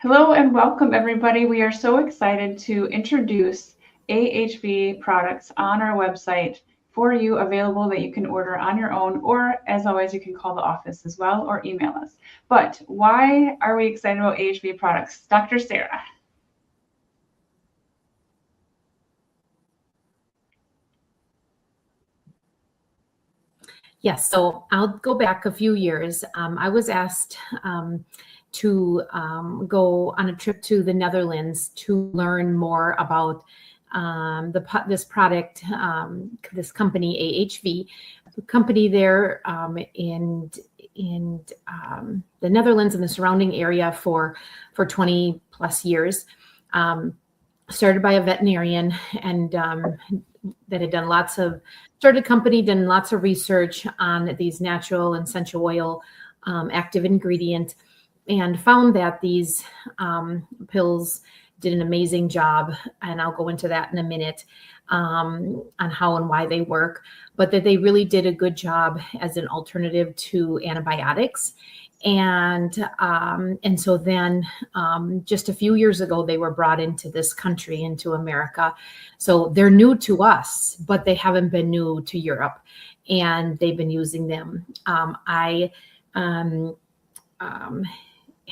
Hello and welcome, everybody. We are so excited to introduce AHV products on our website for you, available that you can order on your own, or as always, you can call the office as well or email us. But why are we excited about AHV products? Dr. Sarah. Yes, so I'll go back a few years. I was asked to go on a trip to the Netherlands to learn more about this product, this company AHV, the company there in the Netherlands and the surrounding area for 20 plus years. Started by a veterinarian and that had done started a company, done lots of research on these natural and essential oil active ingredient, and found that these pills did an amazing job. And I'll go into that in a minute on how and why they work, but that they really did a good job as an alternative to antibiotics. And so then just a few years ago, they were brought into this country, into America. So they're new to us, but they haven't been new to Europe, and they've been using them. I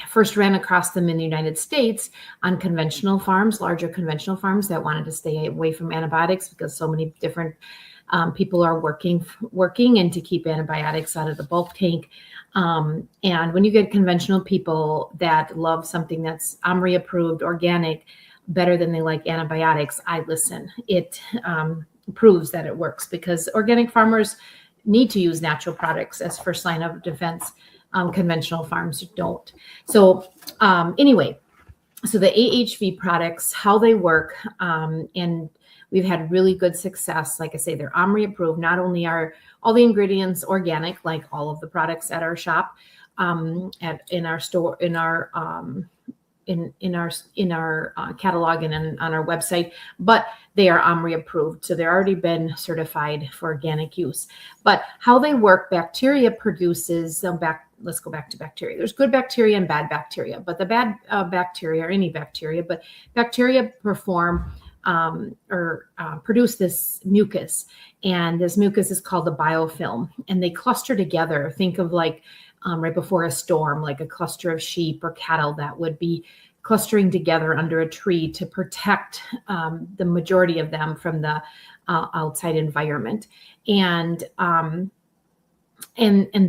first ran across them in the United States on conventional farms, larger conventional farms that wanted to stay away from antibiotics because so many different people are working and to keep antibiotics out of the bulk tank. And when you get conventional people that love something that's OMRI approved, organic, better than they like antibiotics, I listen. It proves that it works because organic farmers need to use natural products as first line of defense. Conventional farms don't. So anyway, so the AHV products, how they work, and we've had really good success. Like I say, they're OMRI approved. Not only are all the ingredients organic, like all of the products at our shop, in our store, in our catalog and on our website, but they are OMRI approved. So they're already been certified for organic use. But how they work, bacteria produces let's go back to bacteria. There's good bacteria and bad bacteria, but the bad bacteria, or any bacteria, but bacteria produce this mucus, and this mucus is called the biofilm, and they cluster together. Think of like right before a storm, like a cluster of sheep or cattle that would be clustering together under a tree to protect the majority of them from the outside environment. And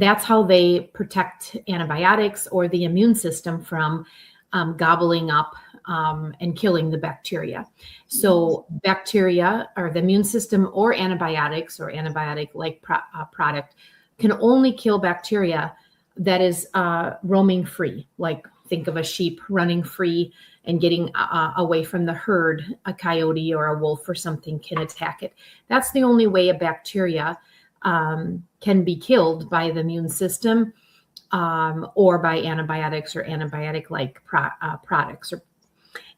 that's how they protect antibiotics or the immune system from gobbling up and killing the bacteria. So bacteria or the immune system or antibiotics or antibiotic-like product can only kill bacteria that is roaming free. Like think of a sheep running free and getting away from the herd. A coyote or a wolf or something can attack it. That's the only way a bacteria can be killed by the immune system or by antibiotics or antibiotic-like products.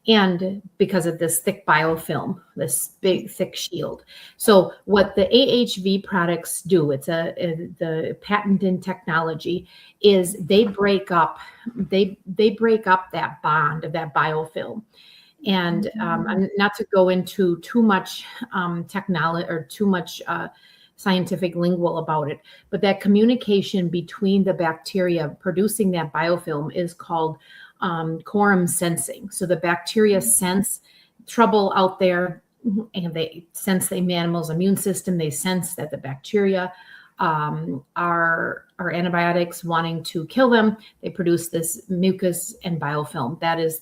And because of this thick biofilm, this big thick shield. So what the AHV products do, it's the patented technology, is they break up that bond of that biofilm. And not to go into too much technology or too much scientific lingual about it, but that communication between the bacteria producing that biofilm is called quorum sensing. So the bacteria sense trouble out there, and they sense the animal's immune system. They sense that the bacteria are antibiotics wanting to kill them. They produce this mucus and biofilm. That is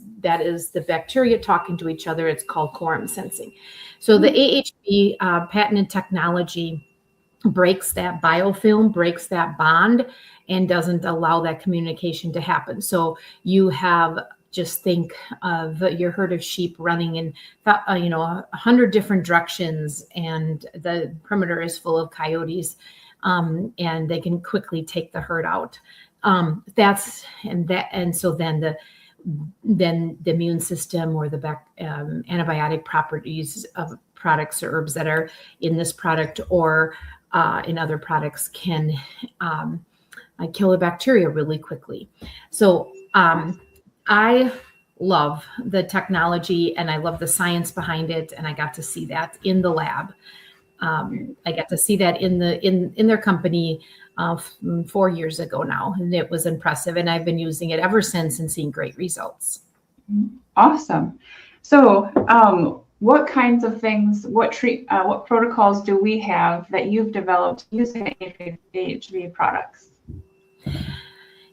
the bacteria talking to each other. It's called quorum sensing. So the AHV patented technology breaks that biofilm, breaks that bond, and doesn't allow that communication to happen. So you have, just think of your herd of sheep running in 100 different directions, and the perimeter is full of coyotes, and they can quickly take the herd out. So then the immune system or the antibiotic properties of products or herbs that are in this product or in other products can kill the bacteria really quickly. So I love the technology and I love the science behind it. And I got to see that in the lab. I got to see that in their company 4 years ago now, and it was impressive. And I've been using it ever since and seeing great results. Awesome. So, what kinds of things, what protocols do we have that you've developed using AHV products?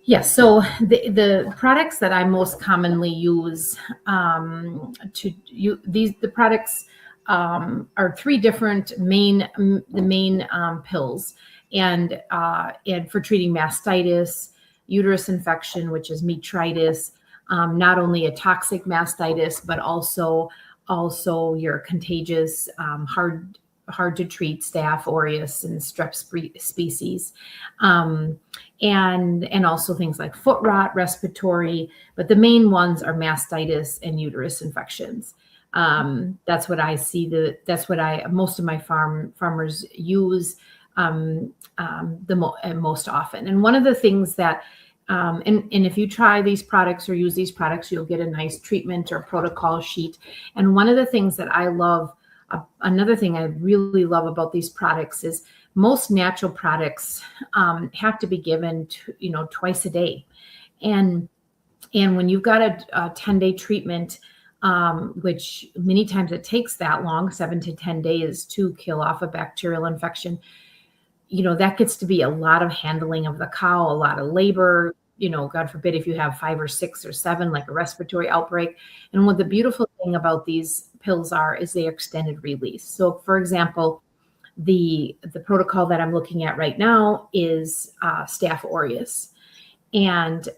Yes, so the products that I most commonly use the products are three different main pills, and for treating mastitis, uterus infection, which is metritis, not only a toxic mastitis but also your contagious hard to treat Staph aureus and strep species, and also things like foot rot, respiratory, but the main ones are mastitis and uterus infections. That's what I see. That's what most of my farmers use most often. And one of the things that and if you try these products or use these products, you'll get a nice treatment or protocol sheet. And one of the things that I love, another thing I really love about these products is most natural products have to be given twice a day. And when you've got a 10-day treatment, which many times it takes that long, 7 to 10 days to kill off a bacterial infection, that gets to be a lot of handling of the cow, a lot of labor, God forbid if you have 5 or 6 or 7, like a respiratory outbreak. And what the beautiful thing about these pills is they extended release. So for example, the protocol that I'm looking at right now is Staph aureus. And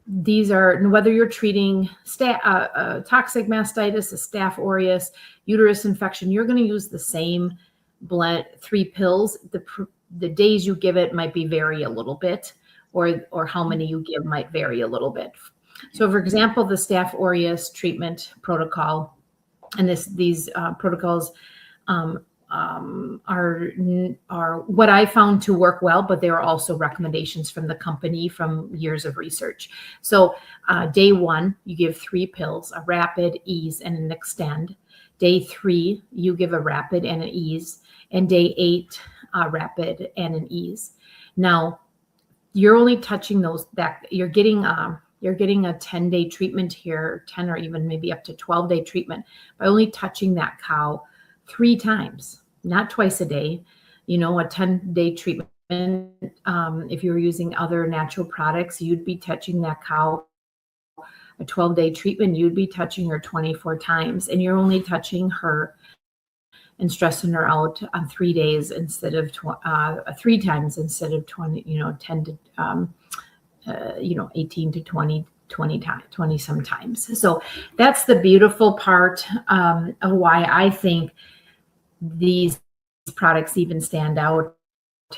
these are, whether you're treating toxic mastitis, a Staph aureus, uterus infection, you're going to use the same blend, 3 pills. The days you give it might vary a little bit, or how many you give might vary a little bit. So for example, the Staph aureus treatment protocol, and these protocols are what I found to work well, but there are also recommendations from the company from years of research. So day 1, you give 3 pills, a rapid, ease, and an extend. Day 3, you give a rapid and an ease, and day 8, rapid and an ease. Now, you're only touching those back. You're getting a 10-day treatment here, 10 or even maybe up to 12-day treatment by only touching that cow 3 times, not twice a day. A 10-day treatment, if you were using other natural products, you'd be touching that cow. A 12-day treatment, you'd be touching her 24 times, and you're only touching her and stressing her out on 3 days instead of 3 times instead of 20, 10 to 18 to 20 sometimes. So that's the beautiful part of why I think these products even stand out,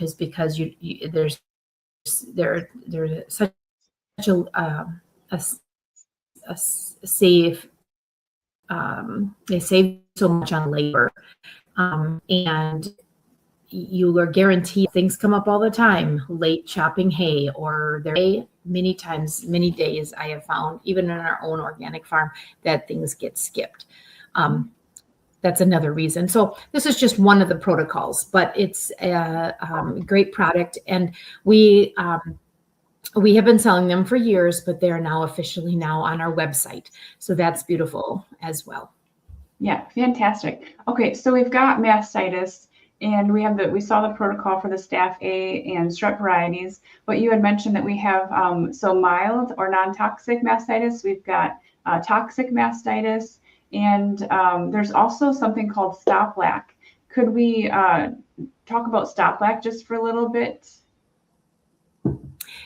is because there's such a safe. They save so much on labor, and you are guaranteed. Things come up all the time, late chopping hay, or many days I have found, even in our own organic farm, that things get skipped. That's another reason. So this is just one of the protocols, but it's a great product, and we have been selling them for years, but they're now officially on our website. So that's beautiful as well. Yeah, fantastic. Okay, so we've got mastitis, and we saw the protocol for the Staph A and strep varieties, but you had mentioned that we have so mild or non-toxic mastitis. We've got toxic mastitis, and there's also something called stop lack. Could we talk about stop lack just for a little bit?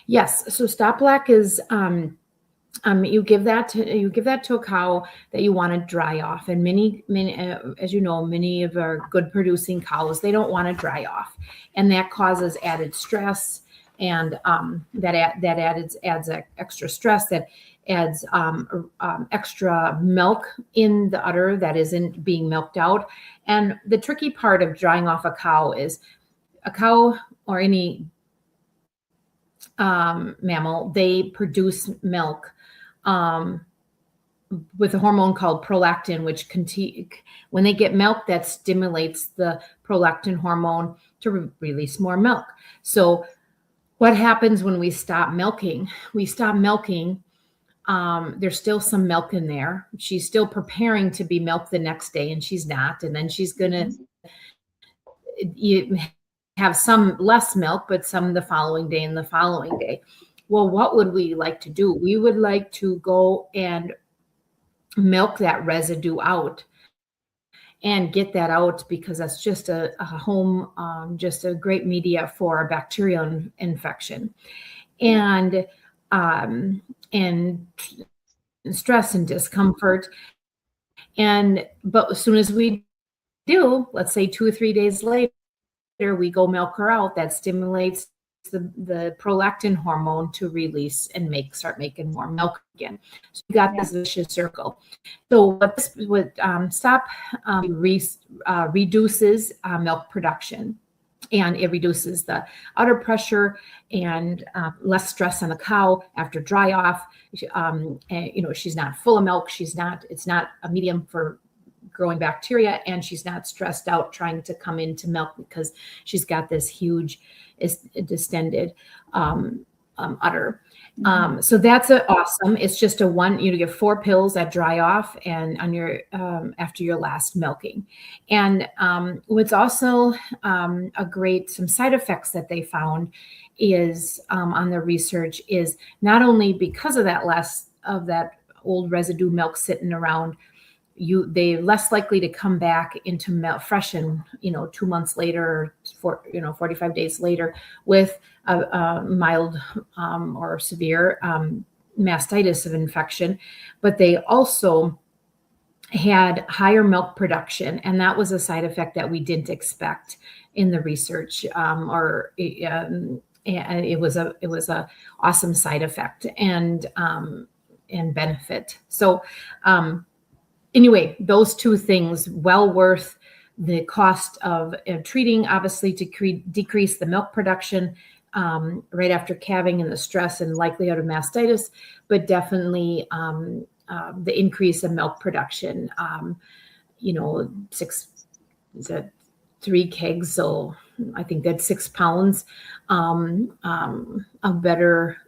Yes. So stop lack is you give that to a cow that you want to dry off, and many as you know, many of our good producing cows, they don't want to dry off, and that causes added stress, and that adds extra stress, that adds extra milk in the udder that isn't being milked out. And the tricky part of drying off a cow is a cow, or any mammal, they produce milk with a hormone called prolactin, which when they get milk, that stimulates the prolactin hormone to release more milk. So what happens when we stop milking? We stop milking. There's still some milk in there. She's still preparing to be milked the next day, and she's not. And then she's going to have some less milk, but some the following day and the following day. Well, what would we like to do? We would like to go and milk that residue out and get that out, because that's just a home, just a great media for a bacterial infection. And stress and discomfort. But as soon as we do, let's say 2 or 3 days later, we go milk her out, that stimulates the prolactin hormone to release and start making more milk again. So you got this vicious circle. So what this would reduces milk production. And it reduces the udder pressure and less stress on the cow after dry off. And, she's not full of milk. It's not a medium for growing bacteria, and she's not stressed out trying to come into milk because she's got this huge distended udder. So that's awesome. It's just you get 4 pills that dry off and on your after your last milking. And what's also some side effects that they found is on the research is not only because of that old residue milk sitting around, they're less likely to come back into milk freshen, 2 months later, 45 days later with a mild or severe mastitis of infection, but they also had higher milk production, and that was a side effect that we didn't expect in the research, and it was a awesome side effect and benefit. So anyway, those 2 things, well worth the cost of treating, obviously, to decrease the milk production right after calving and the stress and likelihood of mastitis, but definitely the increase in milk production. 3 kegs, so I think that's 6 pounds of better,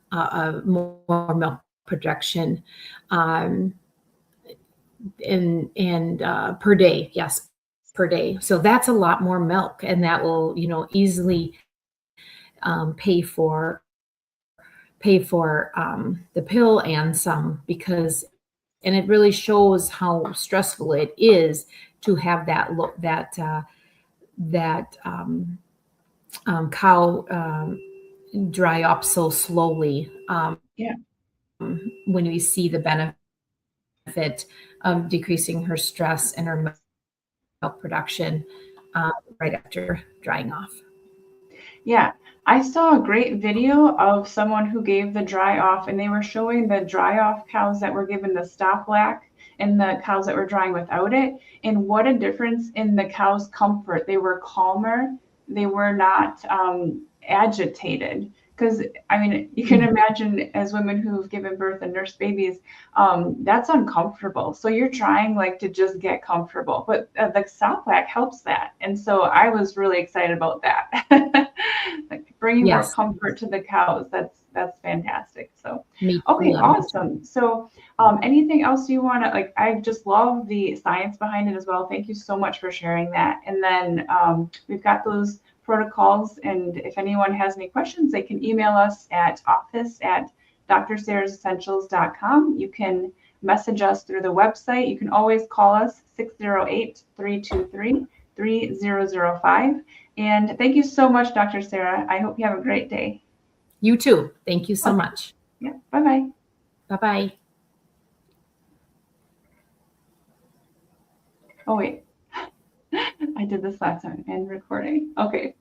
more milk production. And per day, yes, per day. So that's a lot more milk, and that will, easily pay for the pill and some, and it really shows how stressful it is to have that cow dry up so slowly. When we see the benefit of decreasing her stress and her milk production right after drying off. Yeah, I saw a great video of someone who gave the dry off, and they were showing the dry off cows that were given the stop lac and the cows that were drying without it, and what a difference in the cows' comfort. They were calmer. They were not agitated. Because, you can imagine, as women who've given birth and nursed babies, that's uncomfortable. So you're trying to just get comfortable, but the stop lac helps that. And so I was really excited about that. Bringing more comfort to the cows. That's fantastic. So, okay, awesome. So anything else you want to, I just love the science behind it as well. Thank you so much for sharing that. And then we've got those protocols, and if anyone has any questions, they can email us at office@drsarahsessentials.com. You can message us through the website. You can always call us 608-323-3005. And thank you so much, Dr. Sarah. I hope you have a great day. You too. Thank you so much. Yeah. Bye-bye. Bye-bye. Oh, wait. I did this last time and recording. Okay.